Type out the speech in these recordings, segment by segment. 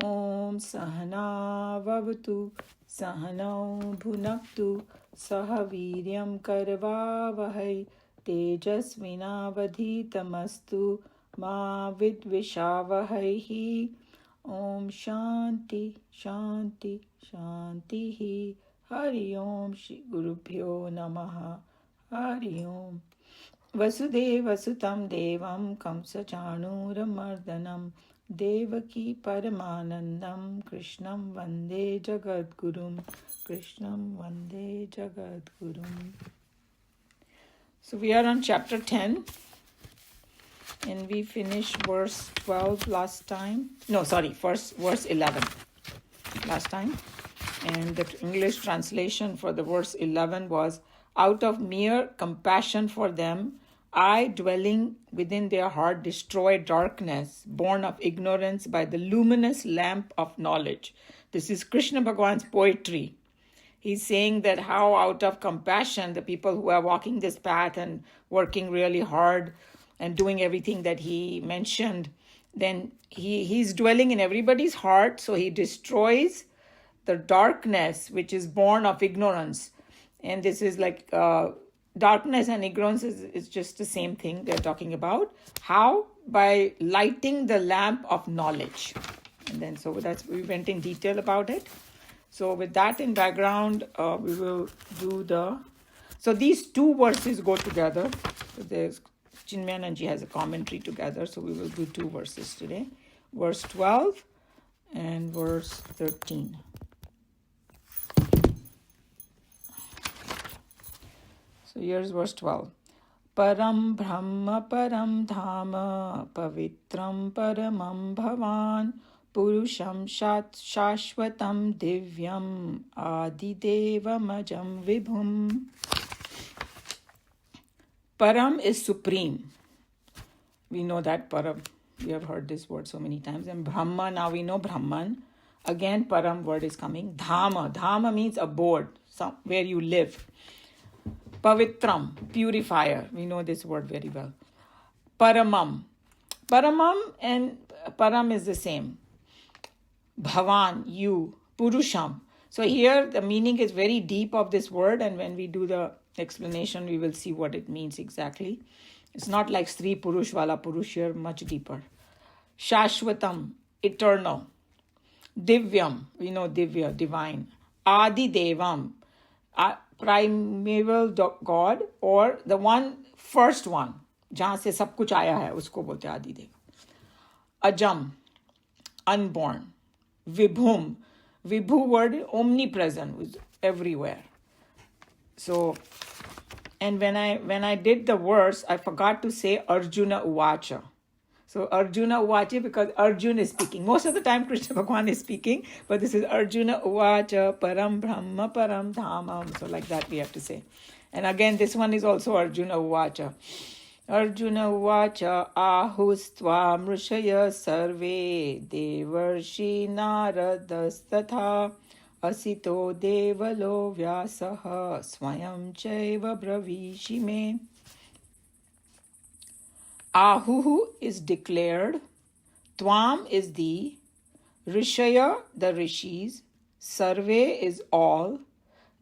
Om Sahana Vavatu Sahanau Bhunaktu Sahaviryam Karvavahai Tejasvinavadhitamastu Ma Vidvishavahai. Om Shanti Shanti Shanti. Hari Om Shri Gurubhyo Namaha. Hari Om. Vasudeva Sutam Devam Kamsa Chanuramardanam Devaki Paramanandam Krishnam Vande Jagadgurum. Krishnam Vande Jagadgurum. So we are on chapter 10 and we finished verse 12 last time. No, sorry, first verse 11 last time. And the English translation for the verse 11 was, out of mere compassion for them, I, dwelling within their heart, destroy darkness, born of ignorance by the luminous lamp of knowledge. This is Krishna Bhagavan's poetry. He's saying that how out of compassion, the people who are walking this path and working really hard and doing everything that he mentioned, then he's dwelling in everybody's heart, so he destroys the darkness which is born of ignorance. And this is like darkness and ignorance is just the same thing they're talking about. How? By lighting the lamp of knowledge. And then so we went in detail about it. So with that in background, we will do so these two verses go together. So there's Chinmayananji has a commentary together, so we will do two verses today. Verse 12 and verse 13. So here's verse 12. Param Brahma Param Dhama Pavitram Paramam Bhavan Purusham Shashvatam Divyam Adidevamajam Vibhum. Param is supreme. We know that Param. We have heard this word so many times. And Brahma, now we know Brahman. Again, Param word is coming. Dhama. Dhama means abode, where you live. Pavitram, purifier. We know this word very well. Paramam. Paramam and Param is the same. Bhavan, you. Purusham. So here the meaning is very deep of this word, and when we do the explanation, we will see what it means exactly. It's not like Sri Purush Wala Purush here, much deeper. Shashvatam, eternal. Divyam, we know Divya, divine. Adi Devam, primeval God, or the first one, जहाँ से सब कुछ आया है, उसको बोलते हैं आदि देव. Ajam, unborn. Vibhum, Vibhu word omnipresent, was everywhere. So, and when I did the verse, I forgot to say Arjuna Uvacha. So Arjuna Uvacha, because Arjuna is speaking. Most of the time Krishna Bhagavan is speaking, but this is Arjuna Uvacha, Param Brahma, Param Dhamam. So like that we have to say. And again, this one is also Arjuna Uvacha. Arjuna Uvacha Ahustva Mrishaya Sarve Devarshi Naradastatha Asito Devalo Vyasaha Swayam Chaiva Bravishime. Ahuhu is declared, Tvam is the, Rishaya, the rishis, Sarve is all,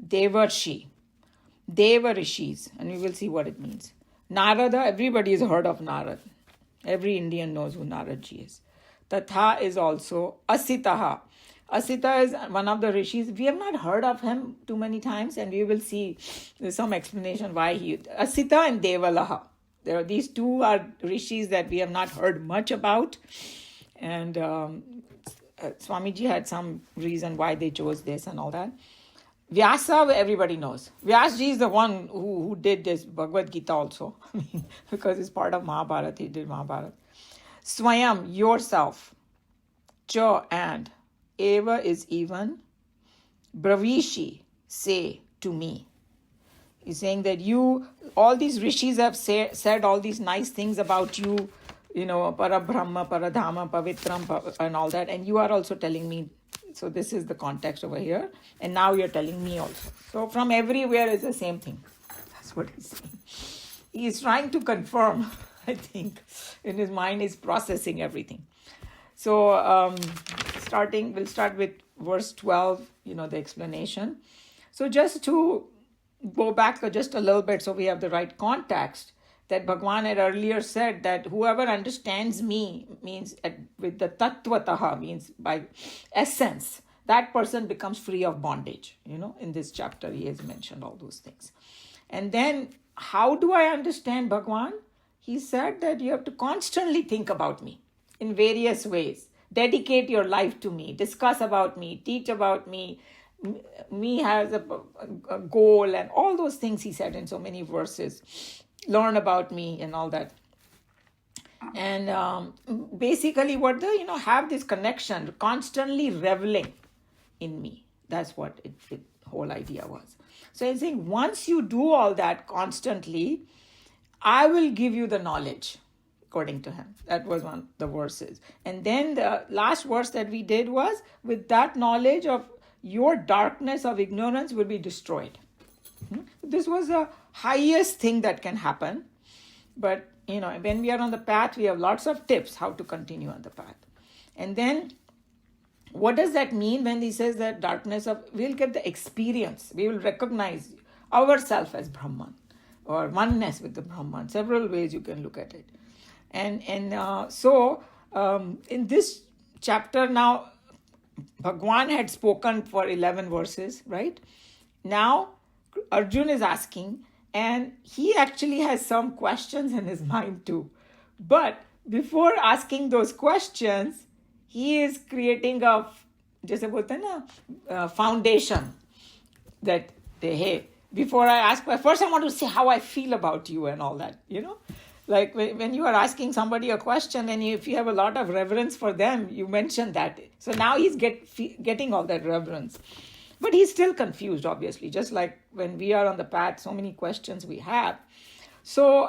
Devarshi, Deva rishis, and we will see what it means. Narada, everybody has heard of Narad. Every Indian knows who Naradji is. Tatha is also Asitaha. Asita is one of the rishis. We have not heard of him too many times, and we will see there's some explanation why Asita and Devalaha. There are these two are rishis that we have not heard much about, and Swamiji had some reason why they chose this and all that. Vyasa, everybody knows. Vyasji is the one who did this Bhagavad Gita also, because it's part of Mahabharata. He did Mahabharata. Swayam, yourself. Cha, and. Eva is even. Bravishi, say to me. He's saying that all these rishis have said all these nice things about you, Parabrahma, Paradhama, Pavitram, and all that. And you are also telling me. So this is the context over here. And now you're telling me also. So from everywhere is the same thing. That's what he's saying. He is trying to confirm, I think. In his mind, he's processing everything. So we'll start with verse 12, the explanation. So just to go back just a little bit so we have the right context, that Bhagwan had earlier said that whoever understands me means with the tattvataha, means by essence, that person becomes free of bondage. In this chapter he has mentioned all those things. And then how do I understand Bhagwan? He said that you have to constantly think about me in various ways. Dedicate your life to me, discuss about me, teach about me. Me has a goal, and all those things he said in so many verses. Learn about me and all that. And basically what have this connection, constantly reveling in me. That's what the whole idea was. So he's saying, once you do all that constantly, I will give you the knowledge, according to him. That was one of the verses. And then the last verse that we did was, with that knowledge of your darkness of ignorance will be destroyed. This was the highest thing that can happen. But, when we are on the path, we have lots of tips how to continue on the path. And then, what does that mean when he says that we'll get the experience. We will recognize ourselves as Brahman or oneness with the Brahman. Several ways you can look at it. So in this chapter now, Bhagwan had spoken for 11 verses, right? Now, Arjun is asking, and he actually has some questions in his mind too. But before asking those questions, he is creating a foundation that, hey, before I ask, first I want to say how I feel about you and all that, Like when you are asking somebody a question, and if you have a lot of reverence for them, you mention that. So now he's getting all that reverence. But he's still confused, obviously, just like when we are on the path, so many questions we have. So,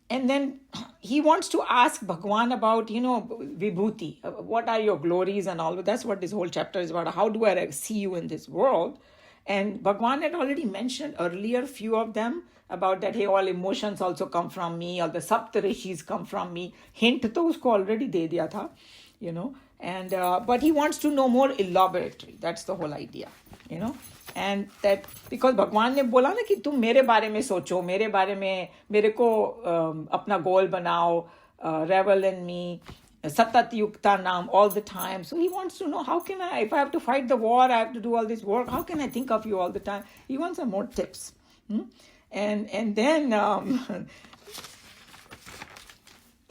and then he wants to ask Bhagwan about, Vibhuti. What are your glories and all? That's what this whole chapter is about. How do I see you in this world? And Bhagwan had already mentioned earlier few of them about that, hey, all emotions also come from me, all the Saptarishis come from me. Hint to usko already de diya tha, And but he wants to know more elaborately. That's the whole idea, And that because Bhagwan ने बोला ना कि तुम मेरे बारे में सोचो, मेरे बारे में मेरे को अपना गोल बनाओ, revel in me, satat yukta naam all the time. So he wants to know, how can I, if I have to fight the war, I have to do all this work, how can I think of you all the time? He wants some more tips. And then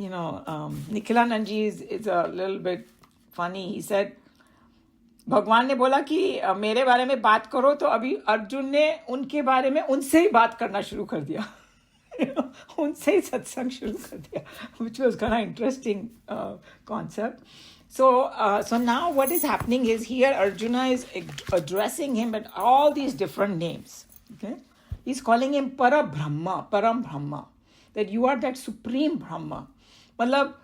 Nikhilanandji is a little bit funny. He said, भगवान ने बोला कि मेरे बारे में बात करो, तो अभी अर्जुन ने उनके बारे में उनसे ही बात करना शुरू कर दिया. उनसे ही सत्संग शुरू कर दिया, which was kind of interesting concept. So now what is happening is here Arjuna is addressing him at all these different names. Okay, he's calling him Param Brahma, that you are that supreme Brahma. Matlab,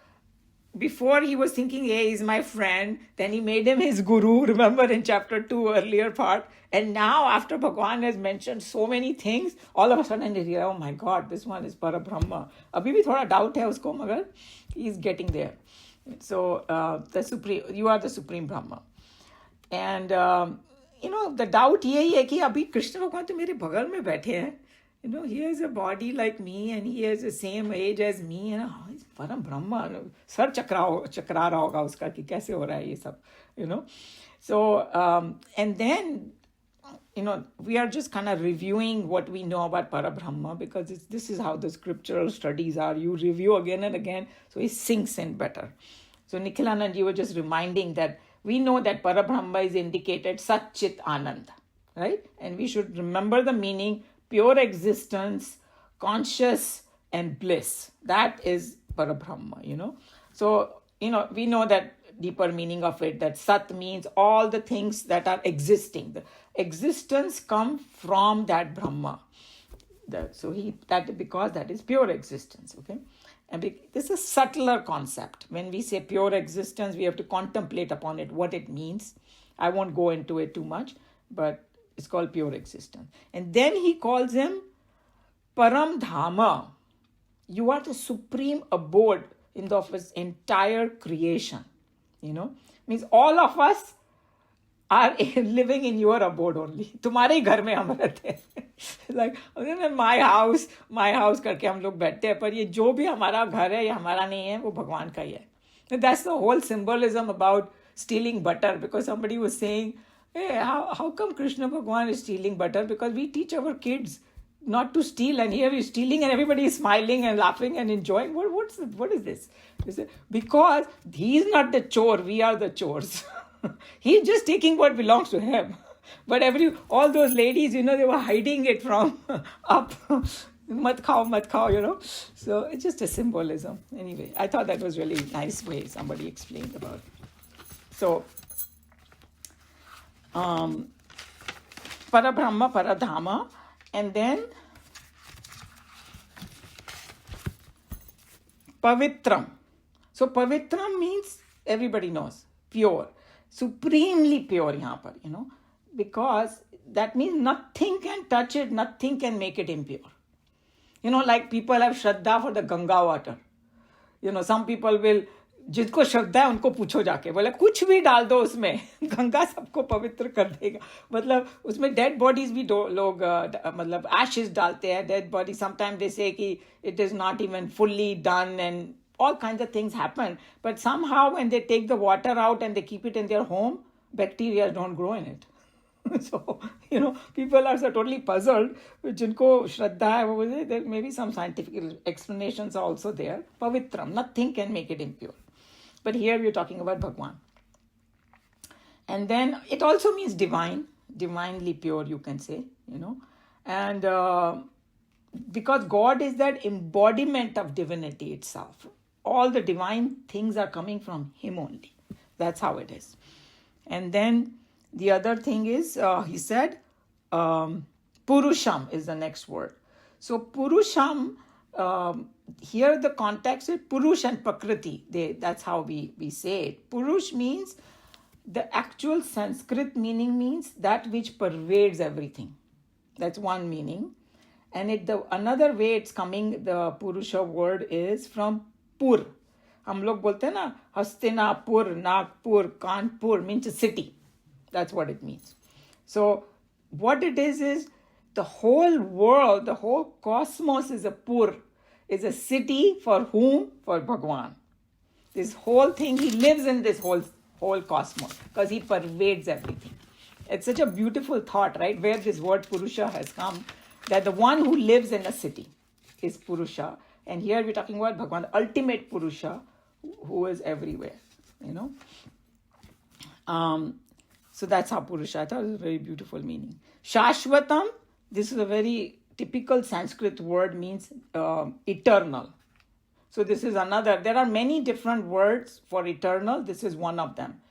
before he was thinking, hey, he's my friend, then he made him his guru, remember in chapter 2 earlier part, and now after Bhagwan has mentioned so many things, all of a sudden he realized, oh my God, this one is Para Brahma. Abhi bhi thoda doubt hai usko, magar he's getting there. So you are the supreme Brahma. And the doubt yahi hai ki abhi Krishna Bhagwan to mere bhagal mein baithe hain. He has a body like me and he has the same age as me. And he's Param Brahma. Sar chakra raha hoga uska ki kaise ho raha hai ye sab, So, and then, we are just kind of reviewing what we know about Parabrahma, because this is how the scriptural studies are. You review again and again, so it sinks in better. So Nikhilanand, you were just reminding that we know that Parabrahma is indicated Sat Chit Anand, right? And we should remember the meaning, pure existence, conscious and bliss. That is Parabrahma, So, we know that deeper meaning of it, that Sat means all the things that are existing. The existence comes from that Brahma. Because that is pure existence, okay? And this is a subtler concept. When we say pure existence, we have to contemplate upon it, what it means. I won't go into it too much, but it's called pure existence. And then he calls him Param Dhama. You are the supreme abode of his entire creation. Means all of us are living in your abode only. तुम्हारे ही घर में हम रहते हैं. Like my house करके हम लोग बैठते हैं, पर ये जो भी हमारा घर है ये हमारा नहीं है, वो भगवान का ही है. That's the whole symbolism about stealing butter, because somebody was saying, hey, how come Krishna Bhagwan is stealing butter? Because we teach our kids not to steal, and here he's stealing and everybody is smiling and laughing and enjoying. What is this? Because he's not the chore, we are the chores. He's just taking what belongs to him. But all those ladies, they were hiding it from up. Mat khao, So it's just a symbolism. Anyway, I thought that was really nice way somebody explained about it. So, Parabrahma, Paradhama, and then Pavitram. So Pavitram means, everybody knows, pure. Supremely pure yahan par, because that means nothing can touch it, nothing can make it impure. Like people have Shraddha for the Ganga water. Some people will, जिसको श्रद्धा है उनको पूछो जाके, बोले कुछ भी डाल दो उसमें, गंगा सबको पवित्र कर देगा. मतलब उसमें डेड बॉडीज भी लोग मतलब एशेस डालते हैं, डेड बॉडी. समटाइम दे से कि it is not even fully done and all kinds of things happen, but somehow when they take the water out and they keep it in their home, bacteria don't grow in it. So, people are so totally puzzled. Jinko Shraddha hai, there may be some scientific explanations are also there. Pavitram, nothing can make it impure. But here we are talking about Bhagwan. And then it also means divine, divinely pure, you can say, And because God is that embodiment of divinity itself. All the divine things are coming from Him only. That's how it is. And then the other thing is, he said, Purusham is the next word. So Purusham, here the context is Purush and Prakriti. That's how we say it. Purush means, the actual Sanskrit meaning means that which pervades everything. That's one meaning. And another way it's coming, the Purusha word is from Pur. हम लोग बोलते हैं ना, Hastinapur, Nagpur, Kanpur means a city. That's what it means. So what it is the whole world, the whole cosmos is a Pur, is a city for whom? For Bhagwan. This whole thing, he lives in this whole cosmos because he pervades everything. It's such a beautiful thought, right? Where this word Purusha has come, that the one who lives in a city is Purusha. And here we're talking about Bhagwan, the ultimate Purusha, who is everywhere, So that's how Purusha, I thought it was a very beautiful meaning. Shashvatam, this is a very typical Sanskrit word, means eternal. So this is another, there are many different words for eternal. This is one of them.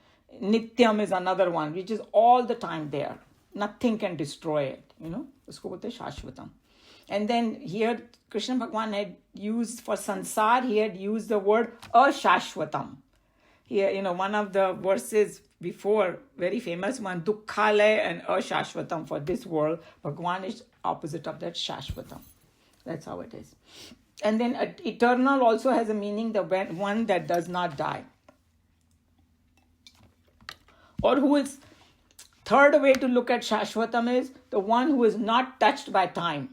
Nityam is another one, which is all the time there. Nothing can destroy it, Usko bolte Shashvatam. And then here, Krishna Bhagwan had used, for sansar, he had used the word ashashvatam. Here, one of the verses before, very famous one, Dukkhalaya and ashashvatam, for this world. Bhagwan is opposite of that, Shashvatam. That's how it is. And then eternal also has a meaning, the one that does not die. Or who is, third way to look at Shashvatam is the one who is not touched by time.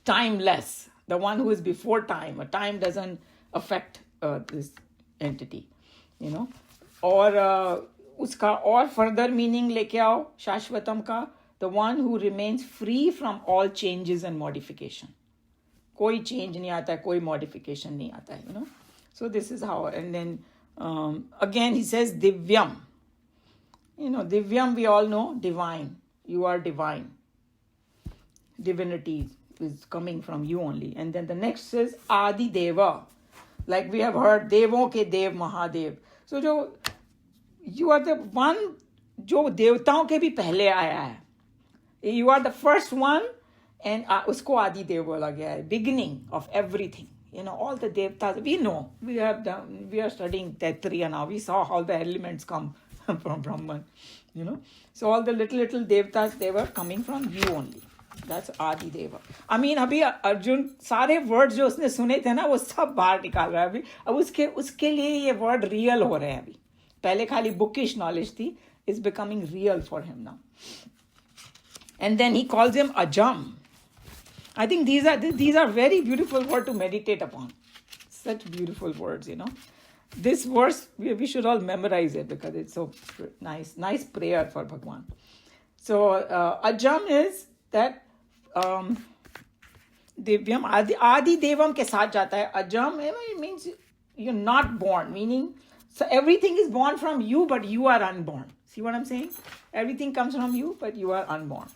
Timeless, the one who is before time. Time doesn't affect this entity, Or uska or further meaning leke aao Shashvatam ka, the one who remains free from all changes and modification. Koi change nahi aata hai, koi modification nahi aata hai, So this is how. And then again he says Divyam. Divyam we all know, divine. You are divine. Divinity is coming from you only. And then the next is Adi Deva. Like we have heard, Devon ke Dev Mahadev. So you are the one जो देवताओं के भी पहले आया है. You are the first one, and उसको आदि देव बोला गया है. Beginning of everything. All the devtas, we know. We are studying Taittiriya now. We saw how the elements come from Brahman. So all the little devtas, they were coming from you only. That's Adi Deva. I mean, अभी अर्जुन सारे words जो उसने सुने थे ना, वो सब बाहर निकाल रहा है अभी. अब उसके लिए ये वर्ड रियल हो रहे हैं अभी. पहले खाली bookish knowledge थी, is becoming real for him now. And then he calls him Ajam. I think these are very beautiful words to meditate upon. Such beautiful words, This verse, we should all memorize it because it's so nice prayer for Bhagwan. So Ajam is that Divyam Adi Devam ke saath jata hai. Ajam, it means you're not born, meaning so everything is born from you, but you are unborn. See what I'm saying? Everything comes from you, but you are unborn.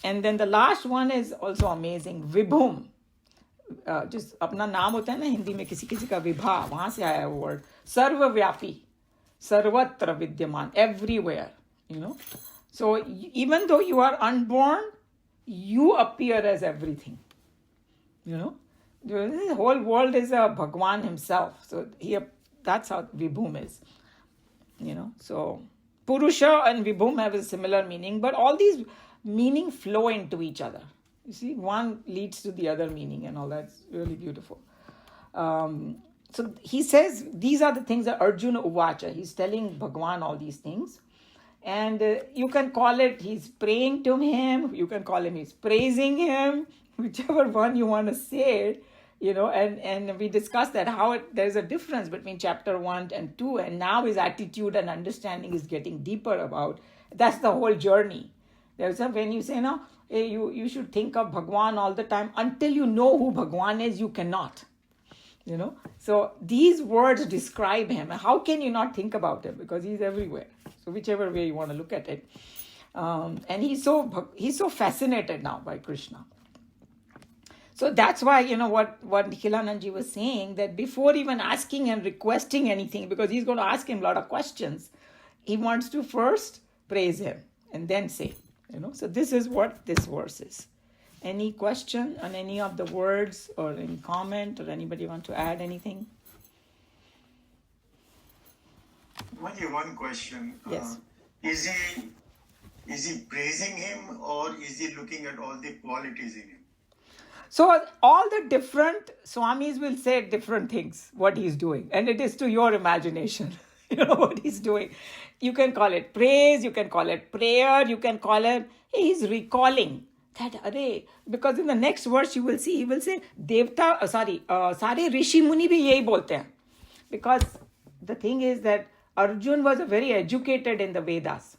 And then the last one is also amazing. Vibhum. Just अपना नाम होता है ना हिंदी में किसी किसी का विभा, वहां से आया वो वर्ड. सर्वव्यापी, सर्वत्र विद्यमान, everywhere, So even though you are unborn, you appear as everything. The whole world is a Bhagwan himself. So that's how Vibhum is. So Purusha and Vibhum have a similar meaning, but all these meaning flow into each other. You see, one leads to the other meaning and all that's really beautiful. So he says, these are the things that Arjuna Uvacha, he's telling Bhagwan all these things. And you can call it, he's praying to him, you can call him, he's praising him, whichever one you want to say it, and we discussed that there's a difference between chapter 1 and 2, and now his attitude and understanding is getting deeper about, that's the whole journey. When you say, no, you should think of Bhagwan all the time, until you know who Bhagwan is, you cannot. So these words describe him. How can you not think about him? Because he's everywhere. So whichever way you want to look at it. And he's so fascinated now by Krishna. So that's why, what Nikhilanandji was saying, that before even asking and requesting anything, because he's going to ask him a lot of questions, he wants to first praise him and then say, So this is what this verse is. Any question on any of the words or any comment, or anybody want to add anything? Only one question. Yes. Is he praising him, or is he looking at all the qualities in him? So all the different Swamis will say different things, what he's doing. And it is to your imagination, what he's doing. You can call it praise, you can call it prayer, you can call it, he's recalling that, because in the next verse he will say, Sare Rishi Muni bhi yahi bolte hain. Because the thing is that Arjun was very educated in the Vedas.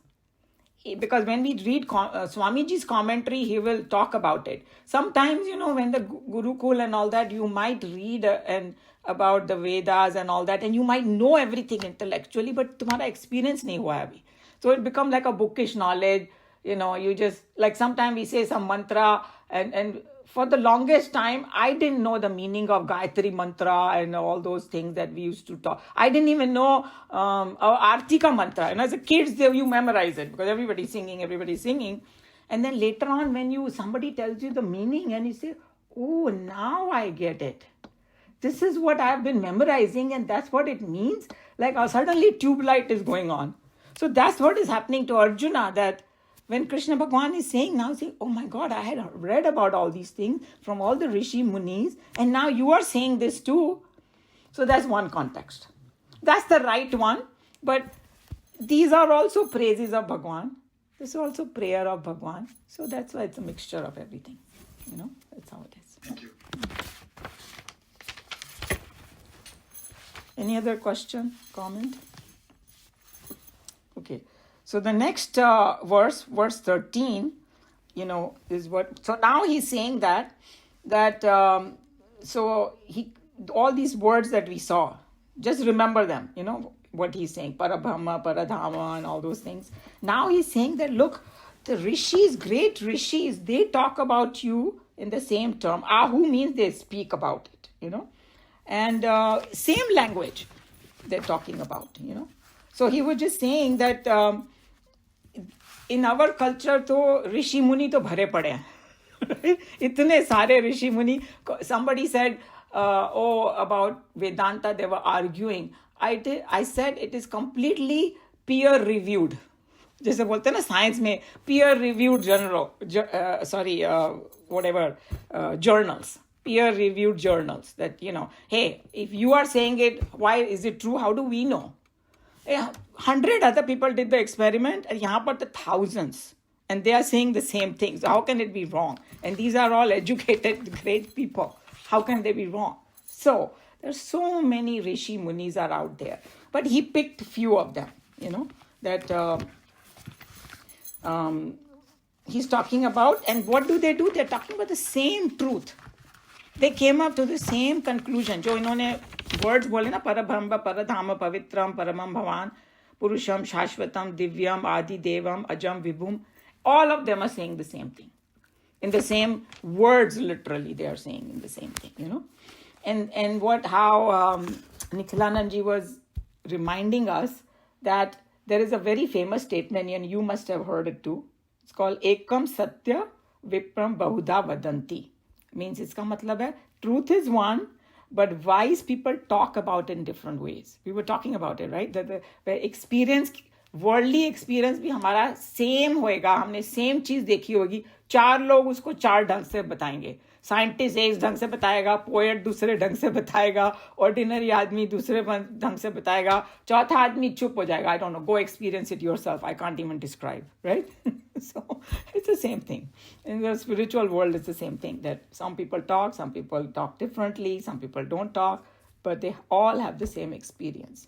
Because when we read Swamiji's commentary, he will talk about it. Sometimes, when the Gurukul and all that, you might read about the Vedas and all that, and you might know everything intellectually, but tumhara experience nahi hua hai abhi. So it becomes like a bookish knowledge. You just, like sometimes we say some mantra, and for the longest time, I didn't know the meaning of Gayatri mantra and all those things that we used to talk. I didn't even know Artika mantra. And as a kid, you memorize it because everybody's singing. And then later on, when somebody tells you the meaning and you say, oh, now I get it. This is what I've been memorizing and that's what it means. Like suddenly tube light is going on. So that's what is happening to Arjuna, that when Krishna Bhagwan is saying now, oh my God, I had read about all these things from all the Rishi Munis, and now you are saying this too. So that's one context. That's the right one. But these are also praises of Bhagwan. This is also prayer of Bhagwan. So that's why it's a mixture of everything. That's how it is. Thank you. Any other question, comment? Okay. So the next verse 13, is what. So now he's saying that all these words that we saw, just remember them. What he's saying, Parabhama, Paradhama, and all those things. Now he's saying that look, the rishis, great rishis, they talk about you in the same term. Ahu means they speak about it. And same language they're talking about. So he was just saying that. In our culture, Rishi Muni to bhare pade hain. Itne sare Rishi Muni. Somebody said, about Vedanta, they were arguing. I said it is completely peer-reviewed. जैसे बोलते हैं ना science में peer-reviewed journals. Peer-reviewed journals. That, hey, if you are saying it, why is it true? How do we know? 100 other people did the experiment, and यहाँ पर the thousands, and they are saying the same things. How can it be wrong? And these are all educated, great people. How can they be wrong? So there's so many Rishi Munis are out there, but he picked few of them. That he's talking about, and what do? They're talking about the same truth. They came up to the same conclusion. जो इन्होंने words बोले ना, परब्रह्म परधाम पवित्रम परमं भवान पुरुषम शाश्वतम दिव्यम आदि देवम अजम विभुम, all of them are saying the same thing. In the same words, literally, they are saying in the same thing, And how Nikhilanandji was reminding us that there is a very famous statement, and you must have heard it too. It's called Ekam Satya Vipram Bahuda Vadanti. Means इसका मतलब है truth is one, but wise people talk about it in different ways. We were talking about it, right? That the experience, worldly experience भी हमारा same होएगा, हमने same चीज देखी होगी, 4 लोग उसको 4 ढंग से बताएंगे. साइंटिस्ट एक ढंग से बताएगा, पोएट दूसरे ढंग से बताएगा, ऑर्डिनरी आदमी दूसरे ढंग से बताएगा, चौथा आदमी चुप हो जाएगा. I don't know, go experience it yourself. I can't even describe, right? So it's the same thing. In the spiritual world, it's the same thing, that some people talk differently, some people don't talk, but they all have the same experience,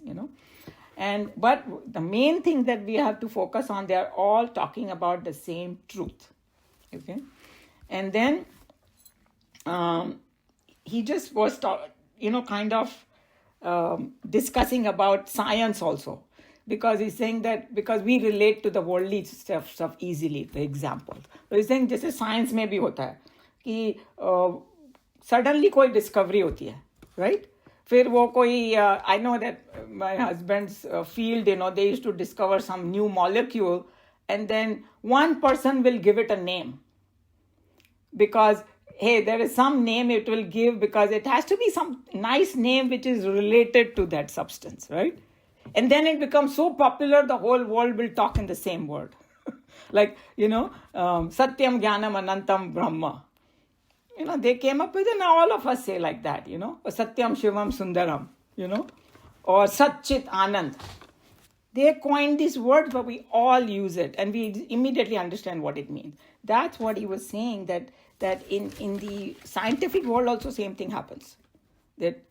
But the main thing that we have to focus on, they are all talking about the same truth. Okay? And then he just was, discussing about science also. Because he's saying that because we relate to the worldly stuff easily, the example. So he's saying जैसे science में भी होता है कि suddenly कोई discovery होती है, right? फिर वो कोई I know that my husband's field, they used to discover some new molecule, and then one person will give it a name. Because, hey, there is some name it will give, because it has to be some nice name which is related to that substance, right? And then it becomes so popular, the whole world will talk in the same word. Like, Satyam Jnanam Anantam Brahma. They came up with it, now all of us say like that, or Satyam Shivam Sundaram, or Satchit Anand. They coined these words, but we all use it, and we immediately understand what it means. That's what he was saying, that in the scientific world also same thing happens. That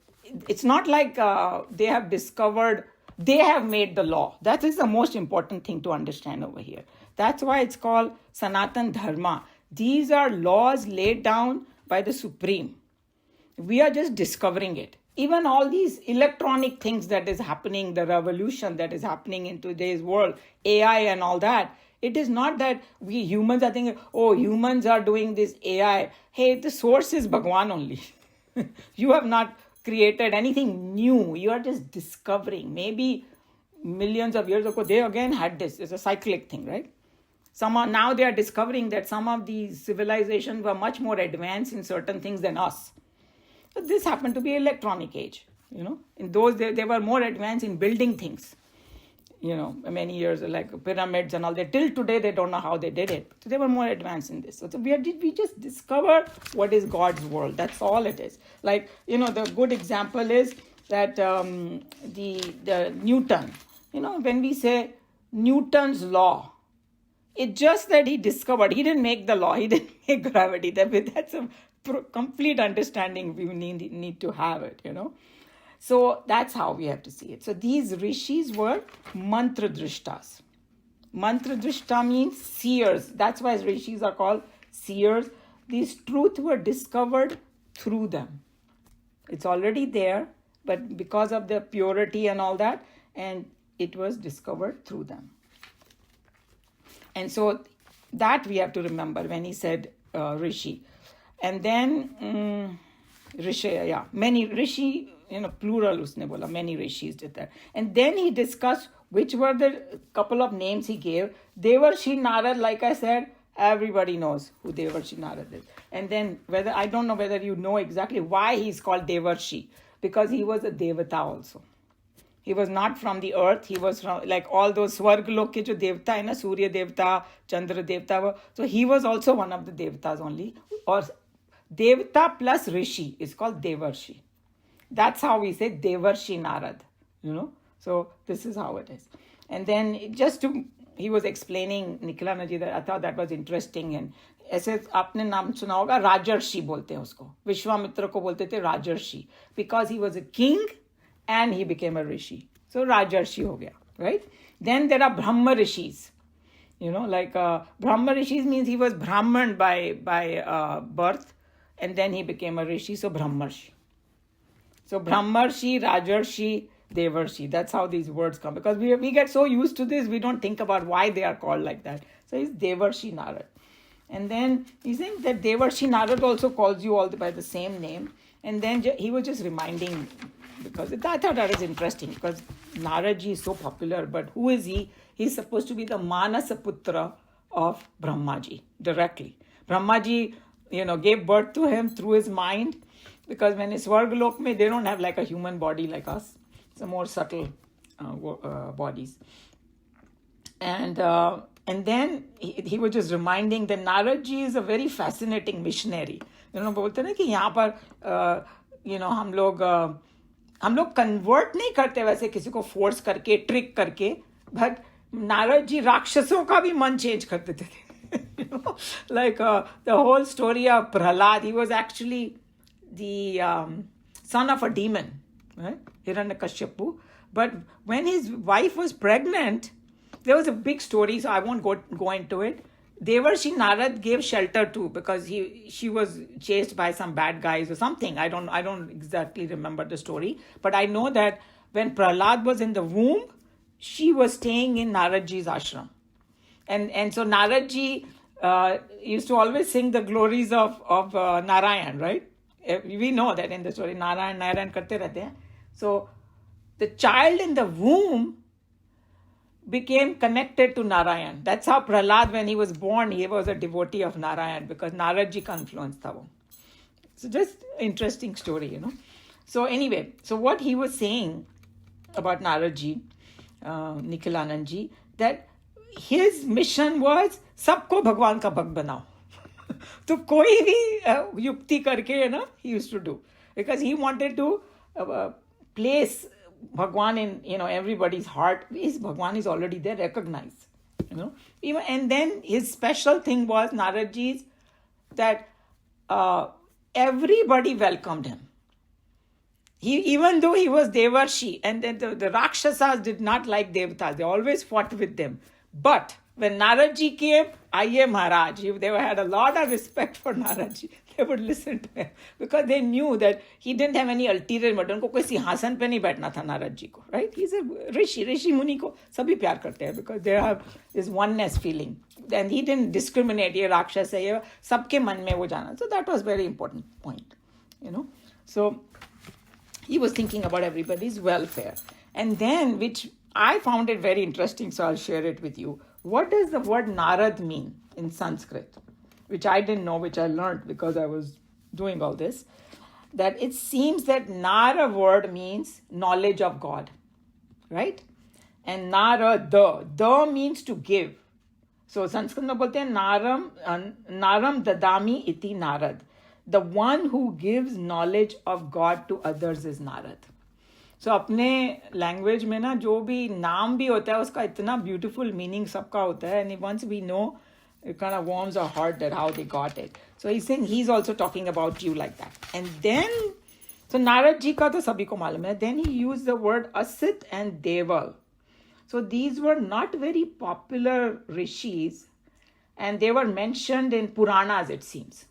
it's not like they have discovered, they have made the law. That is the most important thing to understand over here. That's why it's called Sanatan Dharma. These are laws laid down by the Supreme. We are just discovering it. Even all these electronic things that is happening, the revolution that is happening in today's world, AI and all that, it is not that we humans are thinking, oh, humans are doing this AI. Hey, the source is Bhagwan only. You have not created anything new. You are just discovering. Maybe millions of years ago, they again had this. It's a cyclic thing, right? Now they are discovering that some of these civilizations were much more advanced in certain things than us. But this happened to be electronic age. In those days, they were more advanced in building things. Many years, like pyramids and all that. Till today, they don't know how they did it. So they were more advanced in this. So we just discover what is God's world. That's all it is. Like, the good example is that the Newton. When we say Newton's law, it's just that he discovered. He didn't make the law. He didn't make gravity. That's a complete understanding we need to have it, So that's how we have to see it. So these rishis were mantra drishtas. Mantra drishta means seers. That's why rishis are called seers. These truths were discovered through them. It's already there, but because of their purity and all that, and it was discovered through them. And so that we have to remember when he said rishi. And then many rishi, plural usne bola, many rishis did that. And then he discussed which were the couple of names he gave. Devarshi Narad, like I said, everybody knows who Devarshi Narad is. And then I don't know whether you know exactly why he's called Devarshi, because he was a Devata also. He was not from the earth. He was from, like all those Swargalok ke jo Devta hai na, Surya Devta, Chandra Devta. So he was also one of the Devtas only. Or Devta plus Rishi is called Devarshi. That's how we say Devarshi Narad. So this is how it is. And then he was explaining Nikhilanand ji that I thought that was interesting. And ऐसे आपने नाम सुना होगा, राजर्षि बोलते हैं उसको. विश्वामित्र को बोलते थे राजर्षि, because he was a king and he became a rishi. So राजर्षि हो गया, right? Then there are Brahma rishis. Like Brahma rishis means he was Brahman by birth, and then he became a rishi, so Brahmarshi. So Brahmarshi, Rajarshi, Devarshi. That's how these words come. Because we get so used to this, we don't think about why they are called like that. So he's Devarshi Narad. And then he's saying that Devarshi Narad also calls you all by the same name. And then he was just reminding, because I thought that was interesting, because Naradji is so popular, but who is he? He's supposed to be the Manasaputra of Brahmaji directly. Brahmaji, gave birth to him through his mind, because when it's Svargalok mein, they don't have like a human body like us. It's a more subtle bodies. And then he was just reminding that Naradji is a very fascinating missionary. बोलते ना कि यहाँ पर हम लोग convert नहीं करते वैसे किसी को फोर्स करके, ट्रिक करके, बट नारद जी राक्षसों का भी मन चेंज कर देते थे. Like the whole story of Prahlad, he was actually the son of a demon, right? Hiranyakashipu. But when his wife was pregnant, there was a big story, so I won't go into it. Devarshi Narad gave shelter to, because she was chased by some bad guys or something. I don't exactly remember the story, but I know that when Prahlad was in the womb, she was staying in Naradji's ashram, and so Naradji used to always sing the glories of Narayan, right? We know that in the story, Narayan karte rehte hain. So the child in the womb became connected to Narayan. That's how Prahlad, when he was born, he was a devotee of Narayan, because Naradji ka influence tha wo. So just interesting story, So anyway, so what he was saying about Naradji, Nikhilanand ji, that his mission was सबको भगवान का भक्त बनाओ. तो कोई भी युक्ति करके, he used to do, because he wanted to place Bhagwan in everybody's heart. Bhagwan is already there, recognized, even. And then his special thing was Naradji's, that everybody welcomed him. Even though he was Devarshi, and then the Rakshasas did not like Devatas, they always fought with them. But when Naradji came, Aiye Maharaj, they had a lot of respect for Naradji. They would listen to him, because they knew that he didn't have any ulterior motive. उनको कोई सिंहासन पे नहीं बैठना था नारद को, right? He's a rishi muni को सभी प्यार करते हैं, because they have this oneness feeling, and he didn't discriminate. ये राक्षस है, ये सबके मन में वो जाना. So that was very important point, So he was thinking about everybody's welfare. And then, which I found it very interesting, so I'll share it with you. What does the word Narad mean in Sanskrit? Which I didn't know, which I learned because I was doing all this. That it seems that Nara word means knowledge of God, right? And Nara, the means to give. So Sanskrit में बोलते हैं naram dadami iti Narad. The one who gives knowledge of God to others is Narad. So अपने language में ना जो भी नाम भी होता है उसका इतना beautiful meaning सबका होता है, and once we know, it kind of warms our heart that how they got it. So he's saying he's also talking about you like that. And then, so Narad ji ka to sabhi ko malum hai. Then he used the word Asit and Deval. So these were not very popular rishis, and they were mentioned in Puranas, it seems.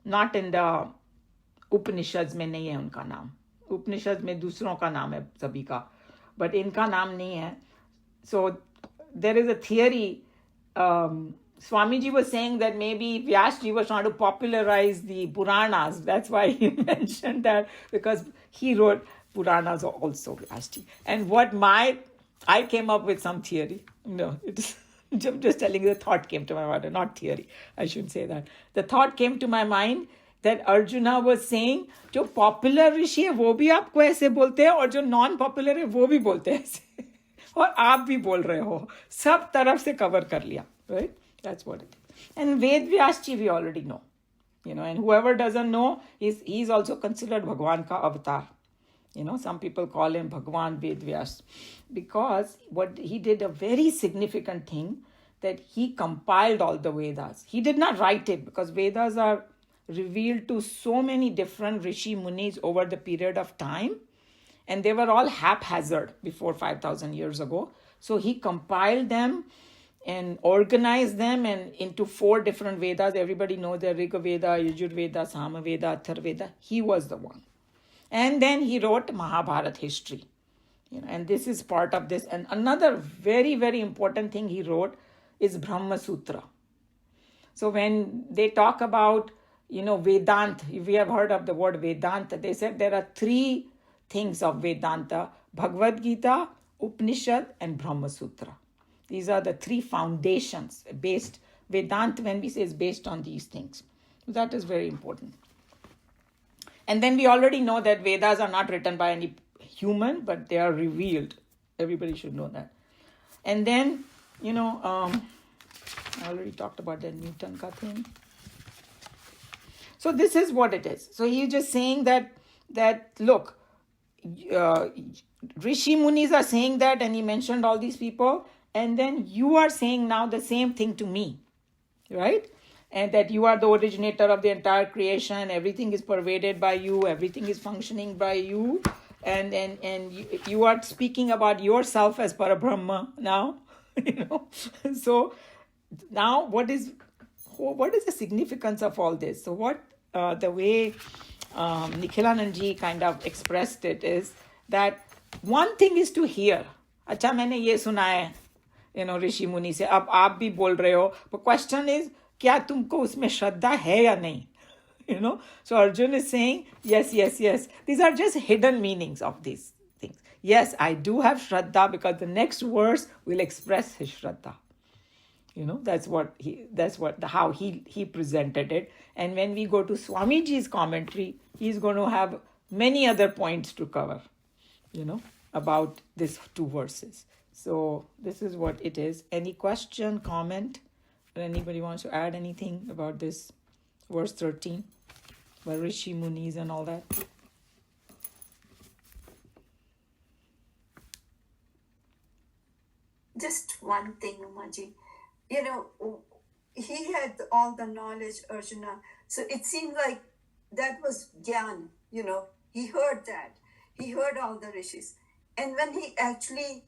Not in the Upanishads में नहीं है उनका नाम. Upanishads में दूसरों का नाम है सभी का, but इनका नाम नहीं है. So there is a theory. Swamiji was saying that maybe Vyasji was trying to popularize the Puranas. That's why he mentioned that, because he wrote Puranas also, Vyasji. And I came up with some theory. No, it's just telling you, the thought came to my mind, not theory. I shouldn't say that. The thought came to my mind that Arjuna was saying, जो popular ऋषि है वो भी आपको ऐसे बोलते हैं, और जो non-popular है वो भी बोलते हैं ऐसे, और आप भी बोल रहे हो. सब तरफ से cover कर लिया, right? That's what it is. And Ved Vyasji we already know, and whoever doesn't know, he's also considered Bhagwan ka avatar. Some people call him Bhagwan Ved Vyas, because what he did a very significant thing, that he compiled all the Vedas. He did not write it, because Vedas are revealed to so many different Rishi Munis over the period of time, and they were all haphazard before 5,000 years ago. So he compiled them and organized them and into 4 different Vedas. Everybody knows the Rig Veda, Yajur Veda, Sama Veda, Athar Veda. He was the one. And then he wrote Mahabharata history. And this is part of this. And another very, very important thing he wrote is Brahma Sutra. So when they talk about, Vedanta, if we have heard of the word Vedanta, they said there are 3 things of Vedanta: Bhagavad Gita, Upanishad, and Brahma Sutra. These are the 3 foundations based. Vedanta, when we say, is based on these things. That is very important. And then we already know that Vedas are not written by any human, but they are revealed. Everybody should know that. And then, I already talked about the Newton ka thing. So this is what it is. So he's just saying that look, Rishi Munis are saying that, and he mentioned all these people, and then you are saying now the same thing to me, right? And that you are the originator of the entire creation, everything is pervaded by you, everything is functioning by you, and you are speaking about yourself as Parabrahma now, So now what is the significance of all this? So what the way Nikhilanandji kind of expressed it is that one thing is to hear. अच्छा मैंने ये सुना है, ऋषि मुनि से, अब आप भी बोल रहे हो, but question is, क्या तुमको उसमें श्रद्धा है या नहीं? So Arjun is saying, yes. These are just hidden meanings of these things. Yes, I do have shraddha, because the next verse will express his shraddha. That's how he presented it. And when we go to Swamiji's commentary, he's going to have many other points to cover, about these 2 verses. So this is what it is. Any question, comment? Or anybody wants to add anything about this verse 13, about Rishi Munis and all that? Just one thing, Umaji. He had all the knowledge, Arjuna. So it seemed like that was Gyan, he heard that. He heard all the rishis. And when he actually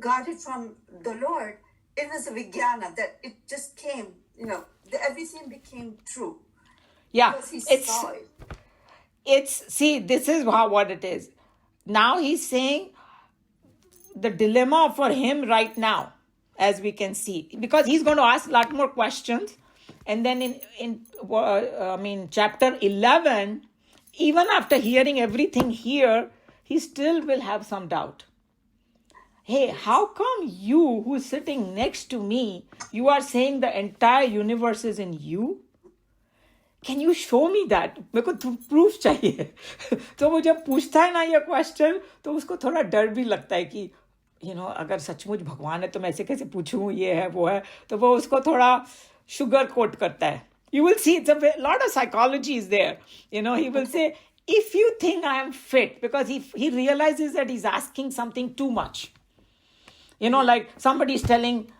got it from the Lord, it was a Vijnana, that it just came, everything became true. Yeah, because he saw it. See, this is what it is. Now he's saying the dilemma for him right now, as we can see, because he's going to ask a lot more questions. And then in chapter 11, even after hearing everything here, he still will have some doubt. Hey, how come you, who's sitting next to me, you are saying the entire universe is in you? Can you show me that? मेरे को proof चाहिए. तो वो जब पूछता है ना ये question, तो उसको थोड़ा डर भी लगता है कि अगर सचमुच भगवान है तो मैं ऐसे कैसे पूछूं, ये है वो है, तो वो उसको थोड़ा sugar coat करता है. You will see, it's a lot of psychology is there. He will say, if you think I am fit, because he realizes that he's asking something too much. Like somebody is telling,